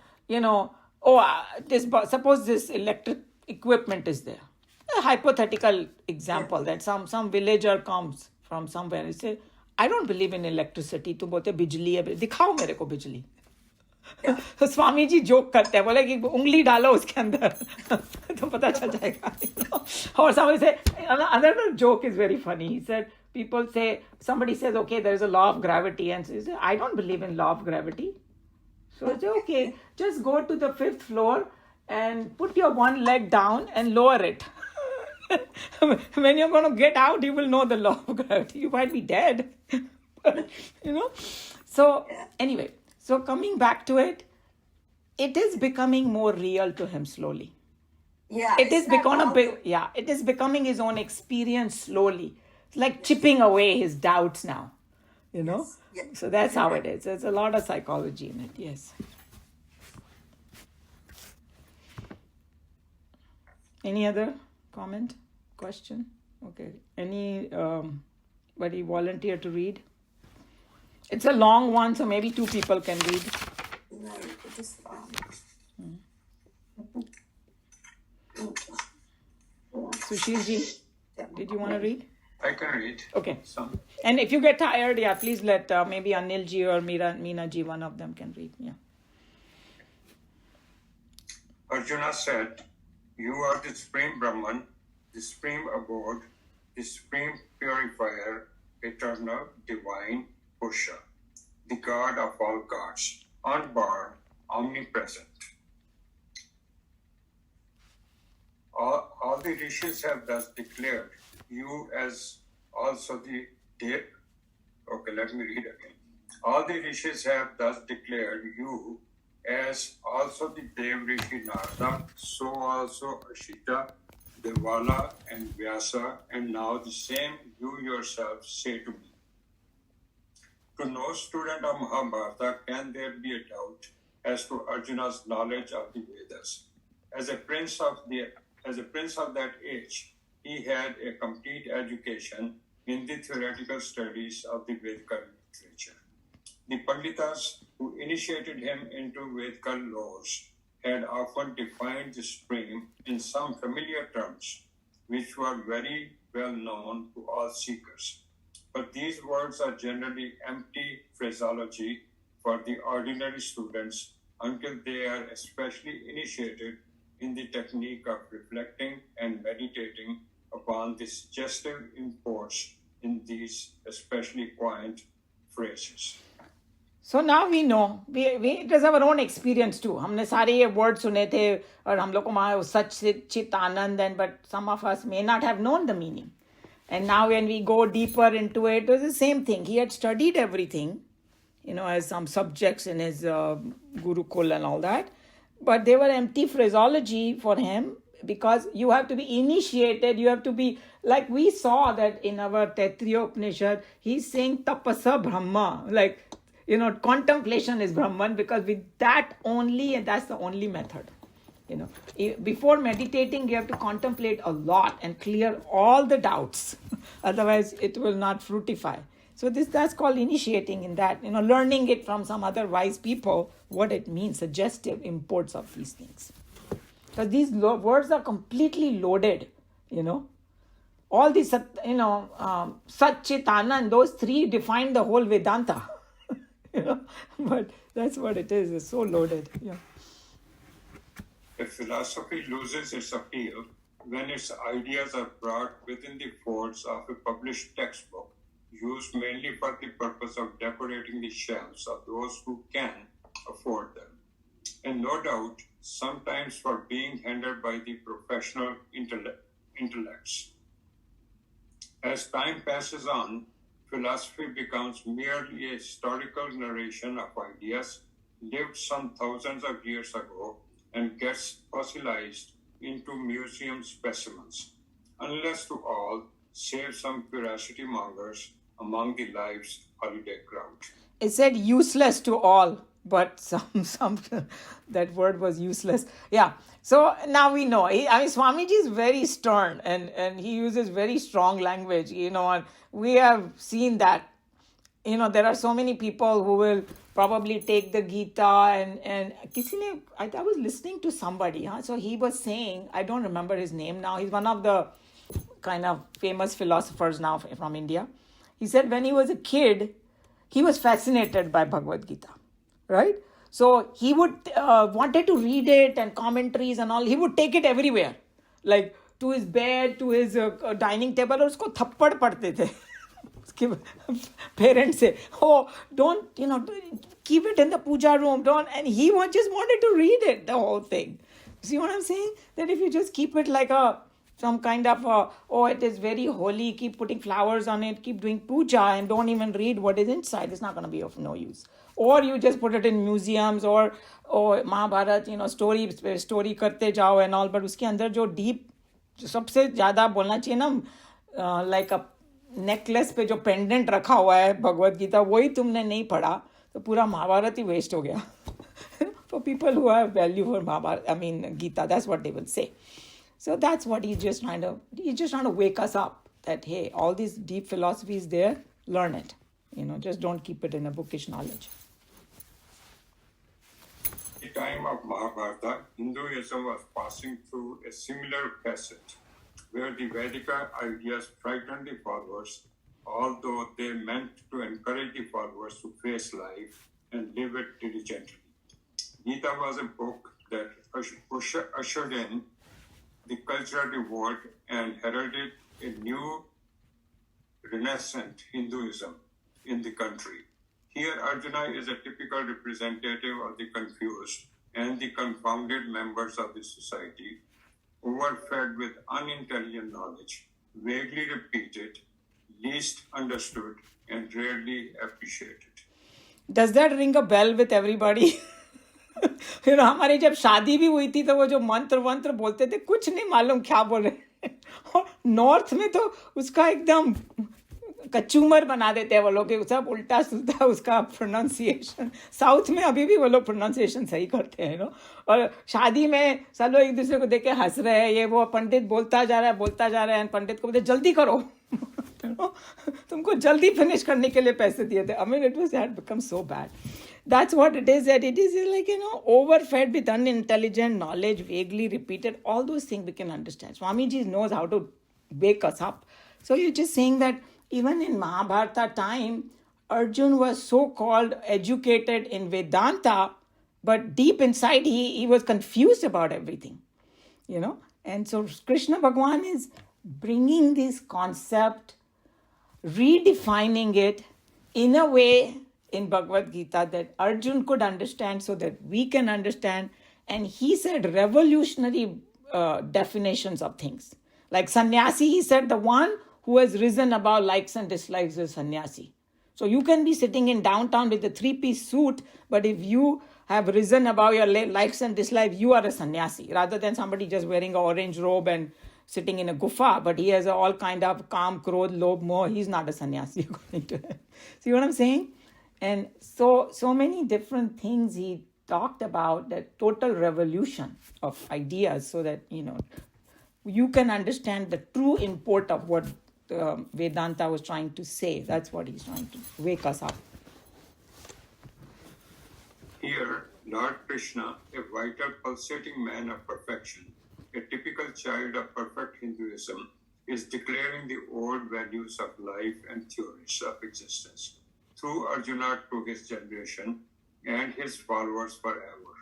suppose this electric equipment is there. A hypothetical example that some villager comes from somewhere and say, I don't believe in electricity. तुम बोलते बिजली है, दिखाओ मेरे को बिजली. तो Swami ji joke करते हैं, बोले कि उंगली डालो उसके अंदर तो पता चल जाएगा. Or somebody say, another joke is very funny. He said, somebody says, okay, there is a law of gravity, and says, I don't believe in law of gravity. So I say, okay, just go to the 5th floor and put your one leg down and lower it. When you're going to get out, you will know the law of gravity. You might be dead. But, So anyway, so coming back to it, it is becoming more real to him slowly. Yeah, It is becoming his own experience slowly. It's like chipping away his doubts now. Yes. So that's how it is. There's a lot of psychology in it. Yes. Any other comment, question? Okay. Any Anybody volunteer to read? It's a long one, so maybe 2 people can read. No, it is Sushil ji, did you want to read? I can read. Okay. Some. And if you get tired, yeah, please let maybe Anil ji or Meena ji, one of them can read. Yeah. Arjuna said, "You are the supreme Brahman, the supreme abode, the supreme purifier, eternal, divine, Purusha, the God of all gods, unborn, omnipresent. All the rishis have thus declared you as also the Dev. Okay, let me read again. All the rishis have thus declared you as also the Dev Rishi Narada, so also Ashita, Devala, and Vyasa, and now the same you yourself say to me. To no student of Mahabharata can there be a doubt as to Arjuna's knowledge of the Vedas. As a prince of that age, he had a complete education in the theoretical studies of the Vedic literature. The Panditas who initiated him into Vedic laws had often defined the supreme in some familiar terms, which were very well known to all seekers. But these words are generally empty phraseology for the ordinary students until they are especially initiated in the technique of reflecting and meditating upon the suggestive imports in these especially quaint phrases. So now we know. It is our own experience too. हमने सारे ये words सुने थे और हम लोग को वहाँ सच चित आनंद, but some of us may not have known the meaning. And now when we go deeper into it, it was the same thing. He had studied everything, as some subjects in his Gurukul and all that. But they were empty phraseology for him because you have to be initiated. You have to be, like we saw that in our Taittiriya Upanishad, he's saying tapasa Brahma. Like, contemplation is Brahman because with that only, and that's the only method. Before meditating, you have to contemplate a lot and clear all the doubts. Otherwise, it will not fructify. So that's called initiating in that, learning it from some other wise people, what it means, suggestive imports of these things. Because these words are completely loaded, All these, Sat, Chit, Anand, those 3 define the whole Vedanta. But that's what it is. It's so loaded. Yeah. If philosophy loses its appeal when its ideas are brought within the folds of a published textbook, used mainly for the purpose of decorating the shelves of those who can afford them, and no doubt sometimes for being hindered by the professional intellects. As time passes on, philosophy becomes merely a historical narration of ideas lived some thousands of years ago and gets fossilized into museum specimens, unless to all, save some curiosity mongers among the life's holiday crowd. It said useless to all, but some that word was useless. Yeah. So now we know. Swamiji is very stern and he uses very strong language, and we have seen that. There are so many people who will probably take the Gita and I was listening to somebody, so he was saying, I don't remember his name now, he's one of the kind of famous philosophers now from India. He said when he was a kid, he was fascinated by Bhagavad Gita, right? So he would wanted to read it and commentaries and all. He would take it everywhere, like to his bed, to his dining table, और उसको थप्पड़ पड़ते थे. Parents say, don't, keep it in the puja room, and he just wanted to read it, the whole thing. See what I'm saying? That if you just keep it like some kind of, it is very holy, keep putting flowers on it, keep doing puja and don't even read what is inside, it's not going to be of no use. Or you just put it in museums or Mahabharat, story karte jao and all, but uske andar jo deep, सबसे ज़्यादा बोलना चाहिए ना, like a necklace पे जो pendant रखा हुआ है भगवत गीता, वही तुमने नहीं पढ़ा तो पूरा महाभारत ही वेस्ट हो गया. For people who have value for Gita, that's what they will say. So that's what he's just trying to wake us up, that, hey, all these deep philosophies there, learn it. Just don't keep it in a bookish knowledge. At the time of Mahabharata, Hinduism was passing through a similar passage where the Vedika ideas frightened the followers, although they meant to encourage the followers to face life and live it diligently. Gita was a book that ushered in the cultural revolt and heralded a new renascent Hinduism in the country. Here, Arjuna is a typical representative of the confused and the confounded members of the society, overfed with unintelligent knowledge, vaguely repeated, least understood, and rarely appreciated. Does that ring a bell with everybody? हमारी जब शादी भी हुई थी तो वो जो मंत्र वंत्र बोलते थे, कुछ नहीं मालूम क्या बोल रहे हैं. और नॉर्थ में तो उसका एकदम कचूमर बना देते हैं वो लोग, सब उल्टा सुल्टा उसका प्रोनाउंसिएशन. साउथ में अभी भी वो लोग प्रोनाउंसिएशन सही करते हैं. और शादी में सब लोग एक दूसरे को देख के हंस रहे हैं, ये वो पंडित बोलता जा रहा है, पंडित को बोलते जल्दी करो. तुमको जल्दी फिनिश करने के लिए पैसे दिए थे. I mean, it had become so bad. That's what it is, that it is like, overfed with unintelligent knowledge, vaguely repeated, all those things we can understand. Swamiji knows how to wake us up. So you're just saying that even in Mahabharata time, Arjun was so-called educated in Vedanta, but deep inside he was confused about everything, And so Krishna Bhagwan is bringing this concept, redefining it in a way in Bhagavad Gita that Arjun could understand so that we can understand. And he said revolutionary definitions of things. Like sannyasi, he said the one who has risen above likes and dislikes is sannyasi. So you can be sitting in downtown with a 3-piece suit, but if you have risen above your likes and dislikes, you are a sannyasi, rather than somebody just wearing an orange robe and sitting in a gufa, but he has all kind of calm, krodh, lobh, moh. He's not a sannyasi according to him. See what I'm saying? And so many different things he talked about, that total revolution of ideas, so that, you can understand the true import of what Vedanta was trying to say. That's what he's trying to wake us up. Here, Lord Krishna, a vital, pulsating man of perfection, a typical child of perfect Hinduism, is declaring the old values of life and theories of existence through Arjuna to his generation and his followers forever.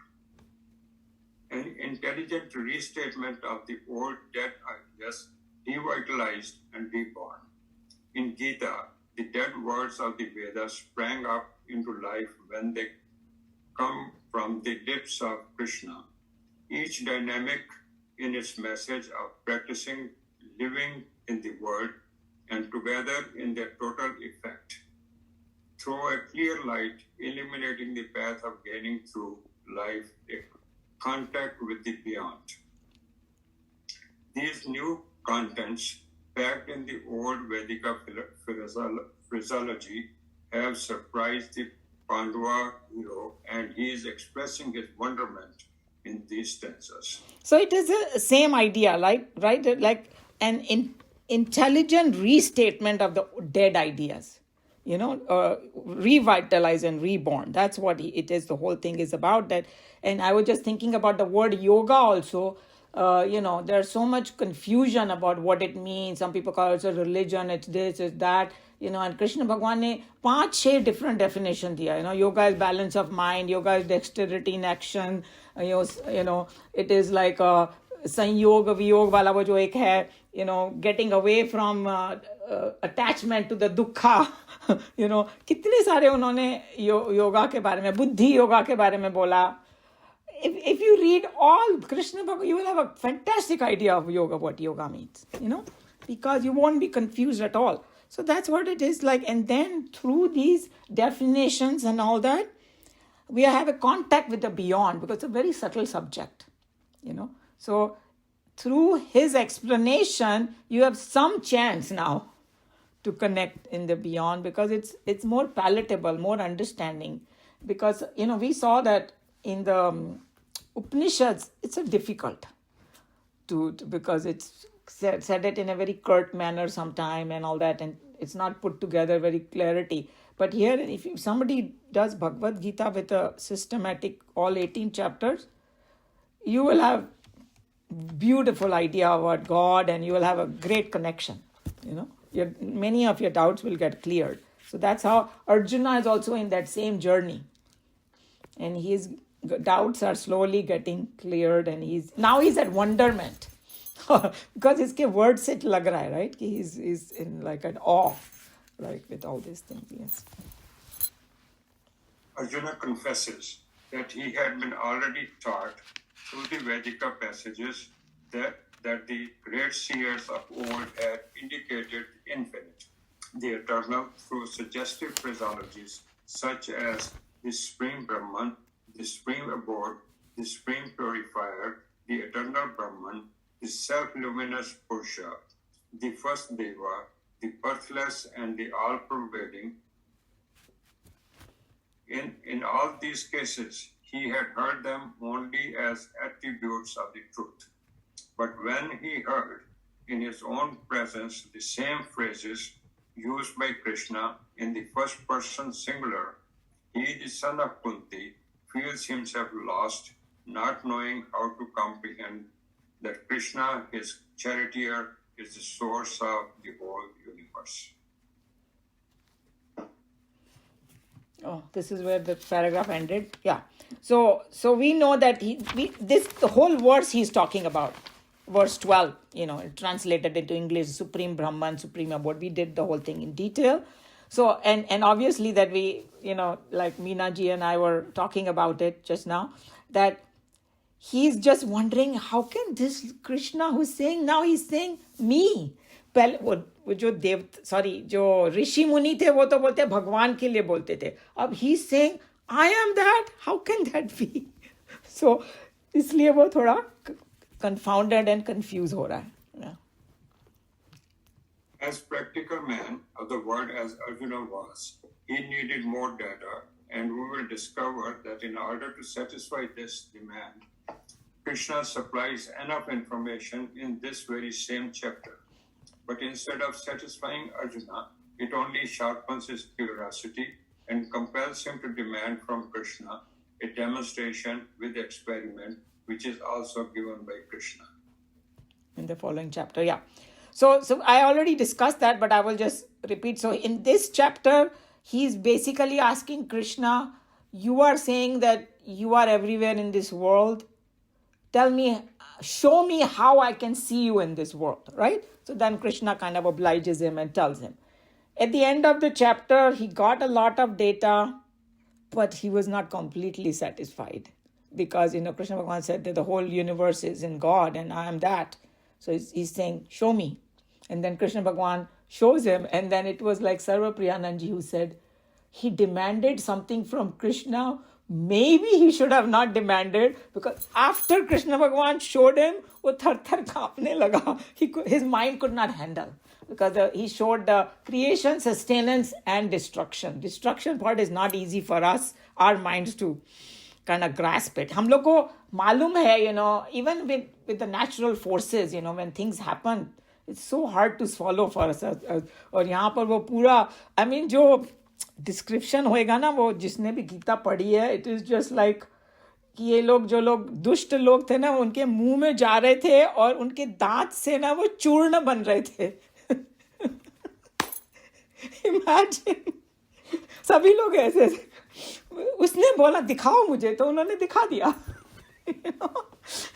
An intelligent restatement of the old dead ideas, revitalized and reborn. In Gita, the dead words of the Vedas sprang up into life when they come from the lips of Krishna, each dynamic in its message of practicing living in the world and together in their total effect. Throw a clear light illuminating the path of gaining through life a contact with the beyond. These new contents, packed in the old Vedika phraseology, have surprised the Pandava hero, and he is expressing his wonderment in these stanzas. So it is the same idea, right? Like an intelligent restatement of the dead ideas, revitalize and reborn. That's what it is. The whole thing is about that. And I was just thinking about the word yoga also. There's so much confusion about what it means. Some people call it a religion, it's this, it's that. And Krishna Bhagwan ne 5-6 different definition diya. Yoga is balance of mind, yoga is dexterity in action. It is like sanyog, viyog wala wo jo ek hai, getting away from attachment to the dukkha. कितने सारे उन्होंने योगा के बारे में, बुद्धि योगा के बारे में बोला. If you read all Krishna Bhagavad, you will have a fantastic idea of yoga, what yoga means, because you won't be confused at all. So that's what it is like. And then through these definitions and all that, we have a contact with the beyond, because it's a very subtle subject, So through his explanation, you have some chance now to connect in the beyond, because it's more palatable, more understanding. Because, we saw that in the Upanishads, it's difficult because it's said it in a very curt manner sometime and all that, and it's not put together very clarity. But here, if somebody does Bhagavad Gita with a systematic, all 18 chapters, you will have beautiful idea about God, and you will have a great connection. Many of your doubts will get cleared. So that's how Arjuna is also in that same journey, and his doubts are slowly getting cleared, and he's at wonderment because his words se lag raha hai, right? He's in like an awe, like with all these things. Yes. Arjuna confesses that he had been already taught through the Vedika passages that the great seers of old had indicated the infinite, the eternal, through suggestive phraseologies such as the supreme Brahman, the supreme abode, the supreme purifier, the eternal Brahman, the self-luminous Purusha, the first Deva, the birthless and the all-pervading. In all these cases, he had heard them only as attributes of the truth. But when he heard in his own presence the same phrases used by Krishna in the first person singular, he, the son of Kunti, feels himself lost, not knowing how to comprehend that Krishna, his charioteer, is the source of the whole universe. Oh, this is where the paragraph ended. Yeah. So we know that the whole verse he's talking about, verse 12, translated into English, Supreme Brahman, Supreme Abode. We did the whole thing in detail. So, and obviously that we, like Meena ji and I were talking about it just now, that he's just wondering, how can this Krishna who's saying, now he's saying me. जो ऋषि मुनि थे वो तो बोलते भगवान के लिए बोलते थे. अब he's saying I am that. How can that be? So इसलिए वो थोड़ा confounded and confused हो रहा है. Yeah. As practical man of the world as Arjuna was, he needed more data, and we will discover that in order to satisfy this demand, Krishna supplies enough information in this very same chapter. But instead of satisfying Arjuna, it only sharpens his curiosity and compels him to demand from Krishna a demonstration with experiment, which is also given by Krishna. In the following chapter, yeah. So I already discussed that, but I will just repeat. So in this chapter, he's basically asking Krishna, you are saying that you are everywhere in this world. Tell me, show me how I can see you in this world, right? So then Krishna kind of obliges him and tells him. At the end of the chapter, he got a lot of data, but he was not completely satisfied. Because, Krishna Bhagavan said that the whole universe is in God and I am that. So he's saying, show me. And then Krishna Bhagavan shows him. And then it was like Sarva Priyananji who said, he demanded something from Krishna. Maybe he should have not demanded, because after Krishna Bhagavan showed him, वो थर-थर कांपने लगा. His mind could not handle, because he showed the creation, sustenance and destruction. Destruction part is not easy for us, our minds to kind of grasp it. हम लोग को मालूम है, even with the natural forces, when things happen, it's so hard to swallow for us. और यहाँ पर वो पूरा, जो डिस्क्रिप्शन होएगा ना, वो जिसने भी गीता पढ़ी है, इट इज जस्ट लाइक कि ये लोग, जो लोग दुष्ट लोग थे ना, उनके मुंह में जा रहे थे और उनके दांत से ना वो चूर्ण बन रहे थे. इमेजिन, सभी लोग ऐसे. उसने बोला दिखाओ मुझे, तो उन्होंने दिखा दिया.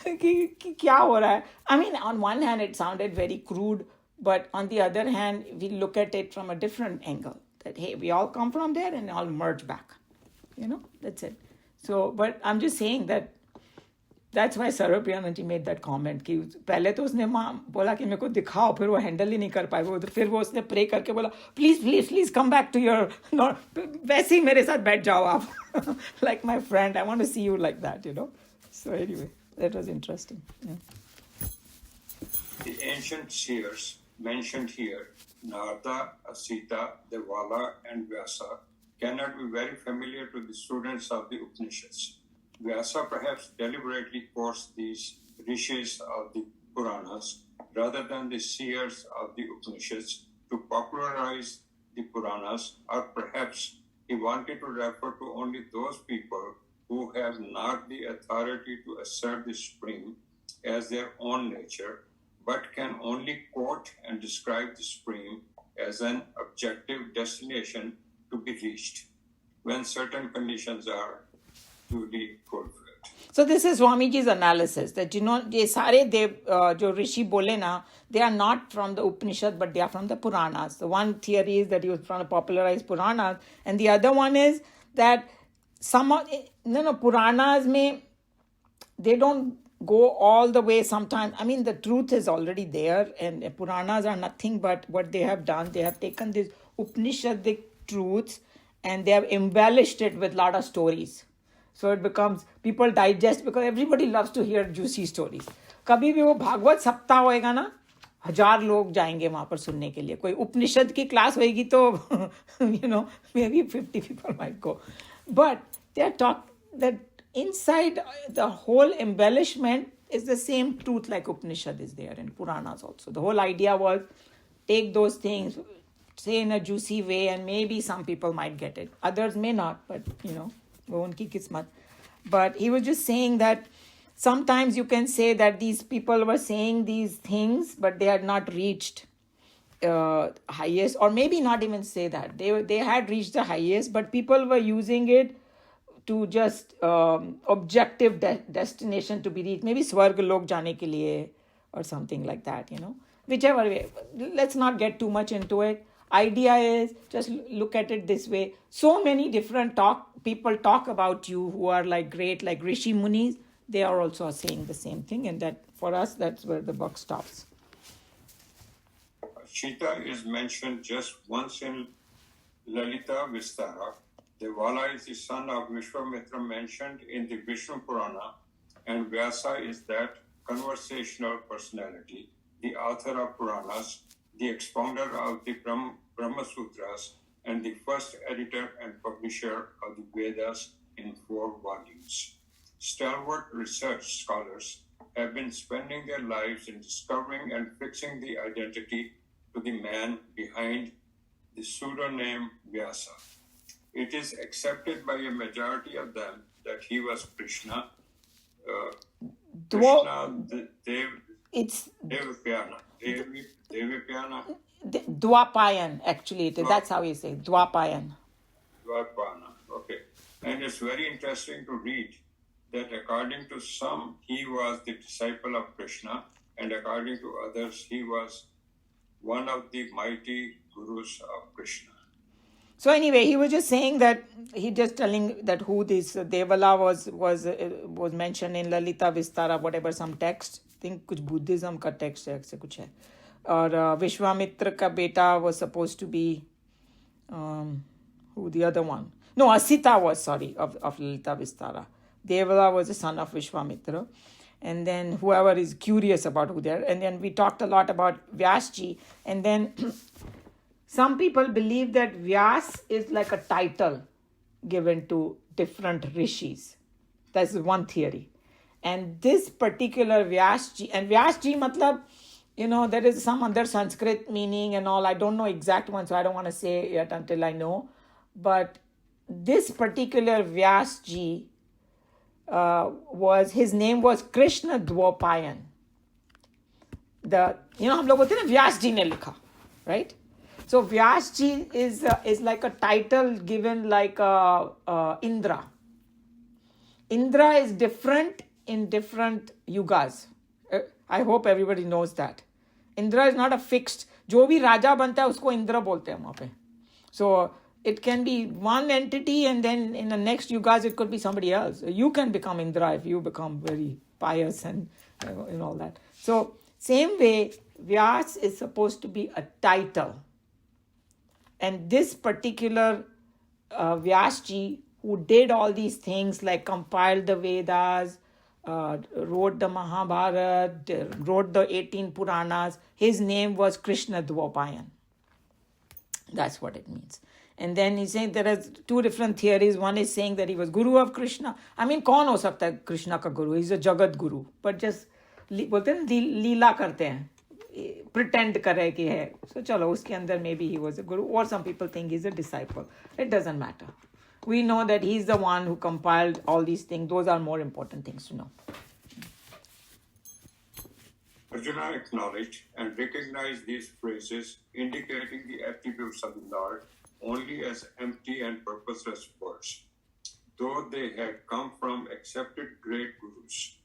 कि क्या हो रहा है. On one hand it sounded very crude, but on the other hand we look at it from a different angle. That, hey, we all come from there and all merge back. That's it. So, but I'm just saying that's why Sarva Priyananji made that comment. कि पहले तो उसने बोला कि मेरे को दिखाओ, फिर वो हैंडल ही नहीं कर पाए. फिर वो उसने प्रे करके बोला, please come back to your, वैसे ही मेरे साथ बैठ जाओ आप. Like my friend, I want to see you like that, So anyway, that was interesting. Yeah. The ancient seers mentioned here, Narada, Asita, Devala, and Vyasa, cannot be very familiar to the students of the Upanishads. Vyasa perhaps deliberately quotes these rishis of the Puranas rather than the seers of the Upanishads to popularize the Puranas, or perhaps he wanted to refer to only those people who have not the authority to assert the Supreme as their own nature, but can only quote and describe the Supreme as an objective destination to be reached when certain conditions are duly fulfilled. So this is Swamiji's analysis that ये सारे देव जो ऋषि बोले ना, they are not from the Upanishad but they are from the Puranas. The one theory is that he was trying to popularize Puranas, and the other one is that Puranas में they don't go all the way sometimes. I mean, the truth is already there, and Puranas are nothing but what they have done. They have taken these Upanishadic truths and they have embellished it with a lot of stories. So it becomes, people digest because everybody loves to hear juicy stories. कभी भी वो भागवत सप्ताह होएगा ना, 1000 लोग जाएंगे वहां पर सुनने के लिए. कोई उपनिषद की क्लास होएगी तो maybe 50 people might go. But they are talking that inside the whole embellishment is the same truth like Upanishad is there in Puranas also. The whole idea was take those things, say in a juicy way, and maybe some people might get it. Others may not, but wo unki kismat. But he was just saying that sometimes you can say that these people were saying these things, but they had not reached highest, or maybe not even say that. They had reached the highest, but people were using it to just objective destination to be reached. Maybe Swarg Lok jane ke liye or something like that, Whichever way. Let's not get too much into it. Idea is just look at it this way. So many different people talk about you who are like great, like Rishi Munis. They are also saying the same thing, and that for us, that's where the buck stops. Sita is mentioned just once in Lalita Vistara. Devala is the son of Vishwamitra mentioned in the Vishnu Purana, and Vyasa is that conversational personality, the author of Puranas, the expounder of the Brahma Sutras, and the first editor and publisher of the Vedas in 4 volumes. Stalwart research scholars have been spending their lives in discovering and fixing the identity to the man behind the pseudonym Vyasa. It is accepted by a majority of them that he was Krishna. It's Devapyana. Dwapayan, actually. That's how you say it. Dwapayan. Dwapana. Okay. And it's very interesting to read that according to some, he was the disciple of Krishna, and according to others, he was one of the mighty gurus of Krishna. So anyway, he was just saying that, he just telling that who this Devala was mentioned in Lalita Vistara, whatever, some text. I think kuch Buddhism ka text hai, aise kuch hai. Or Vishwamitra ka beta was supposed to be, who the other one? No, Asita was, of Lalita Vistara. Devala was the son of Vishwamitra. And then whoever is curious about who they are. And then we talked a lot about Vyasji. And then some people believe that Vyas is like a title given to different rishis. That's one theory. And this particular Vyasji, and Vyasji matlab, there is some other Sanskrit meaning and all. I don't know exact one, so I don't want to say yet until I know. But this particular Vyasji, his name was Krishna Dwapayan. हम लोग बोलते हैं ना व्यास जी ने लिखा, right? So Vyas ji is like a title given like Indra. Indra is different in different yugas. I hope everybody knows that. Indra is not a fixed. जो भी राजा बनता है उसको इंद्र बोलते हैं वहाँ पे. So it can be one entity, and then in the next yugas it could be somebody else. You can become Indra if you become very pious and all that. So same way, Vyas is supposed to be a title. And this particular Vyasji, who did all these things like compiled the Vedas, wrote the Mahabharata, wrote the 18 Puranas, his name was Krishna Dwapayan. That's what it means. And then he's saying there are 2 different theories. One is saying that he was Guru of Krishna. I mean, कौन हो सकता है Krishna का Guru? He's a Jagat Guru. But just बोलते हैं Leela करते हैं. pretend करे कि है. So चलो उसके अंदर maybe he was a guru, or some people think he's a disciple. It doesn't matter. We know that he's the one who compiled all these things. Those are more important things to know. Arjuna acknowledged and recognized these phrases indicating the attributes of the Lord only as empty and purposeless words, though they had come from accepted great gurus.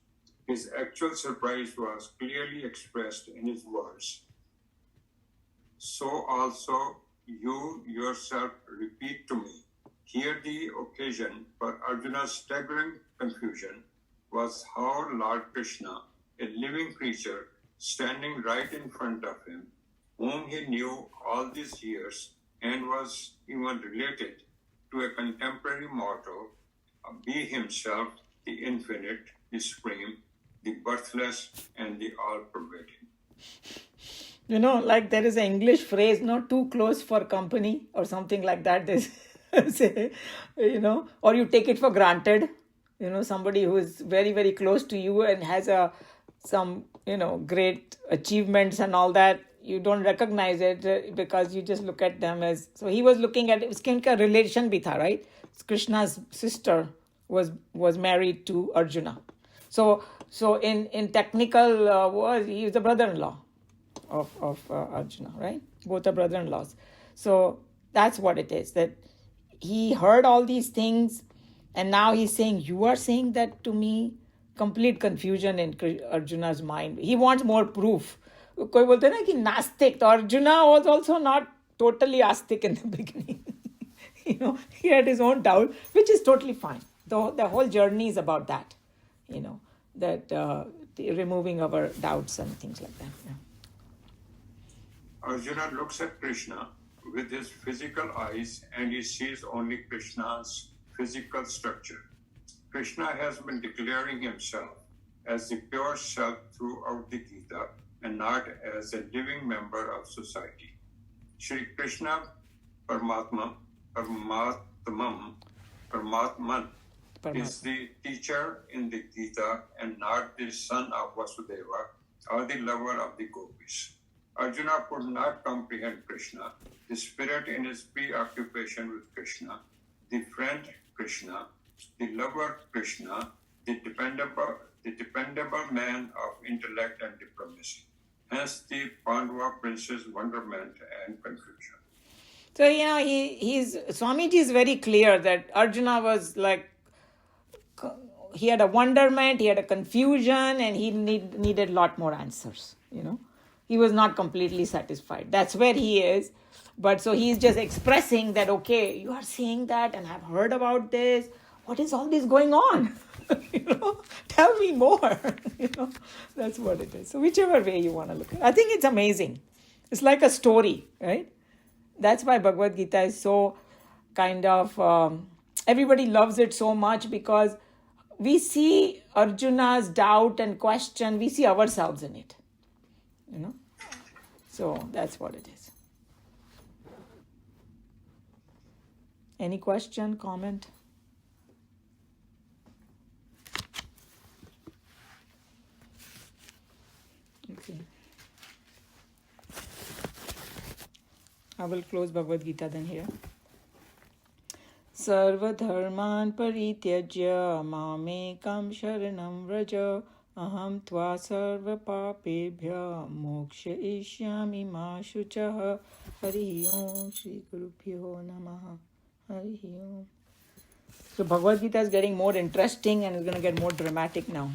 His actual surprise was clearly expressed in his words. So also you yourself repeat to me. Here the occasion for Arjuna's staggering confusion was how Lord Krishna, a living creature standing right in front of him, whom he knew all these years and was even related to a contemporary mortal, be himself the infinite, the supreme, the birthless, and the all-pervading. You know, like there is an English phrase, not too close for company or something like that. They say, you know, or you take it for granted. You know, somebody who is very, very close to you and has some, you know, great achievements and all that. You don't recognize it because you just look at them as. So he was looking at it. Uske unka relation bhi tha, right? Krishna's sister was married to Arjuna. So in technical words, he is the brother-in-law of Arjuna, right? Both are brother-in-laws. So that's what it is, that he heard all these things and now he's saying, you are saying that to me. Complete confusion in Arjuna's mind. He wants more proof. कोई बोलते हैं ना कि नास्तिक, तो Arjuna was also not totally astic in the beginning. You know, he had his own doubt, which is totally fine. The whole journey is about that, you know, that the removing our doubts and things like that. Yeah. Arjuna looks at Krishna with his physical eyes and he sees only Krishna's physical structure. Krishna has been declaring himself as the pure self throughout the Gita and not as a living member of society. Shri Krishna Paramatman is the teacher in the Gita and not the son of Vasudeva or the lover of the gopis. Arjuna could not comprehend Krishna, the spirit in his preoccupation with Krishna, the friend Krishna, the lover Krishna, the dependable man of intellect and diplomacy. Hence the Pandava prince's wonderment and confusion. So, you know, Swamiji is very clear that Arjuna was like, he had a wonderment, he had a confusion, and he needed a lot more answers, you know. He was not completely satisfied. That's where he is. But so he's just expressing that, okay, you are saying that and I've heard about this. What is all this going on? You know, tell me more. You know, that's what it is. So whichever way you want to look at it. I think it's amazing. It's like a story, right? That's why Bhagavad Gita is so kind of, everybody loves it so much because we see Arjuna's doubt and question, we see ourselves in it, you know. So that's what it is. Any question, comment? Okay. I will close Bhagavad Gita then here. Sarva dharman parityajya mamekam sharanam vraja aham tva sarva papebhya moksha ishyami ma shuchah. Hari Om Shri Gurubhyo Namaha. Hari Om. So Bhagavad Gita is getting more interesting and is going to get more dramatic now.